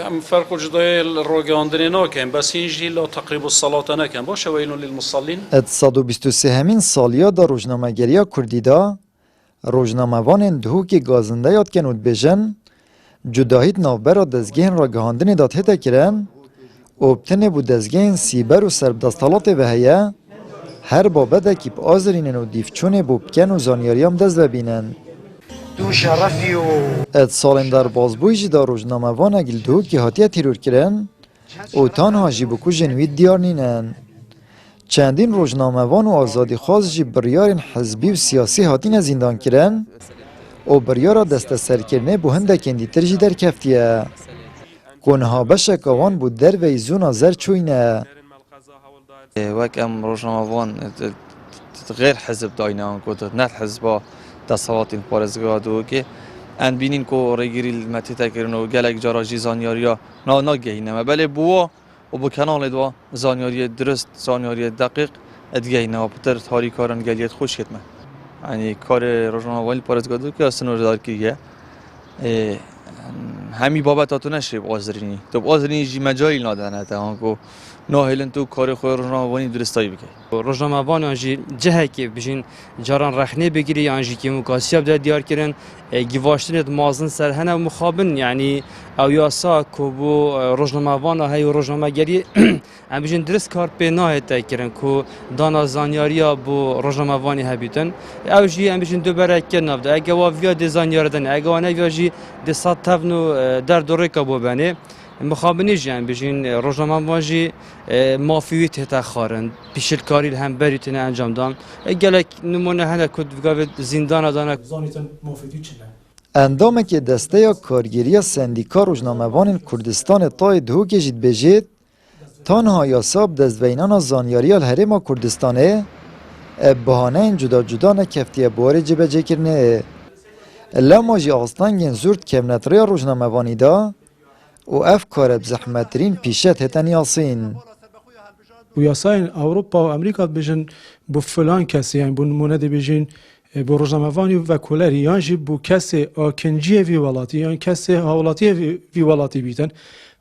ام فرق جدای الروگاندنی نکن بس اینجی لا تقریب الصلاة نکن باشه ویل للمصلین. 123 همین سالیا دا روزنامه‌گری کردی دا روزنامه‌وان دهوکی گازنده یاد کنود بجن جداهیت نوبر دزگین را گهاندنی داد هتا کرن اوبتنه بود دزگین سیبر و سرب دستالات وهیه هر بابده که آزرینن و دیفچونه بوبکن و زانیاریام دست ببینن. دو شرفی و اد سالن در بازبویجی دا روزنامه‌وان اگل دهوکی هاتیه تیرور کرن او تانها جی بکو جنوید دیار نینن. چندین روزنامه‌وان و آزادی خواست جی بریارین حزبی و سیاسی هاتین زندان کرن او بریارا دست سرکرنه بو هندک اندیتر جی در کفتیه. کنها بشکوان بود در ویزون زر چوینه. وک ام روزنامه‌وان غیر حزب داینان کود نه حزب دستاوات این پارزگاه دو که ان بینین کو رگیری متی تکرن و گلک جراجی زانیاریا نه گینه بله بو و بو کانال دو زانیاری درست زانیاری دقیق ادگه نه پتر تاریک کارن گلیت خوش کتمه یعنی کار روزنامه‌وان پارزگاه دو که اصلا دار کیه همی بابت تو نشه بازرینی تو بازرینی جی مجال ندانه تا آنکو نه هلن تو کار خود روزنامه‌وانی درستایی بکی روزنامه‌وان آنجی جهه که بچین جاران رخنه بگیری آنجی که مکاسیاب در دیار کردن گیواشتنت مازن سر هنه مخابن یعنی او یاسا کو بو روزنامه‌وان های روزنامه‌گری ام بچین درست کار به نه تا کردن کو دانا زانیاریا بو روزنامه‌وانی هبیتن او جی ام بچین دوباره کنافد اگه وا ویا دیزاینیاردن اگه وا نه ویا جی د سات تفنو در دوره کبو بنه مخابنی جن بجین روزنامه‌وان جی مافیویت هتا خارن پیشلکاری هم بریتن انجام دام گلک نمونه هنر کد بگاو زندان دانه زانیتن مافیدی چنه اندامه که دسته یا کارگیری سندیکا روزنامه‌وان کردستان تای دهوکی جید بجید تانها یاساب دزوینان زانیاری الهرم کردستانه بهانه جدا جدا نکفتیه بوار جبه جکرنه لما جی آستانگین زورد کمنتری روزنامه‌وانی دا و اف کار بزحمترین پیشت هتن یاسین. و یاساین اوروپا و امریکا بجن بو فلان کسی یعنی بو نمونه دی بجن بو روزنامه‌وانی و کولری یعنی جی بو کسی آکنجی وی ولاتی یعنی کسی هاولاتی وی ولاتی بیتن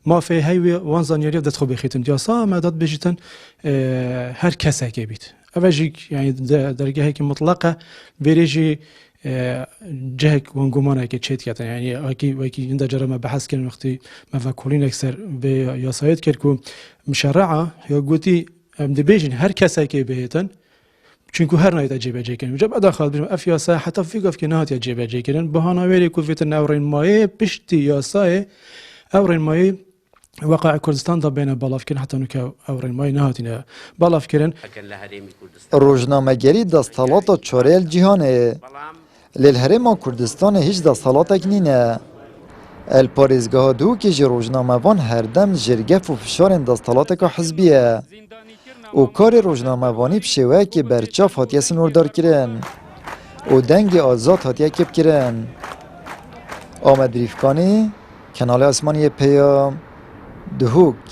ما فی هی وان زانیاری دست خوب بخیتن یاسا مداد بجتن هر کسی که بیت. اوجی یعنی درجه که مطلقه ویریجی جهك ونقومانا كي تشيت كاتا يعني اكي عند جرى ما بحث كان وقتي ما فاكولين اكثر بياسايت كركو مشرعه يا قوتي مدبيجن هر كسا كي بهتن چونكو هر نايت جيبه جيكن جاب ادخل بجم افياسا حتى في قف كنات جيبه جيكن بهانا ويري كوفيت نورين ماي بشتي ياساي اورين ماي وقع كردستان بين بالافكن حتى نكا اورين ماي نهاتنا بالافكن روزنامه‌گری دستالات چورل جهانه للهرم کردستان هیچ دستالات نینه. الپارزگاه دو که جی روزنامه‌وان هر دم جرگف و فشار دستالات که حزبیه و کار روزنامه‌وانی بشوه که برچاف هاتیه سنوردار کرن و دنگ آزاد هاتیه کب کرن. آمد ریفکانی کنال اسمانی پیام دهوک.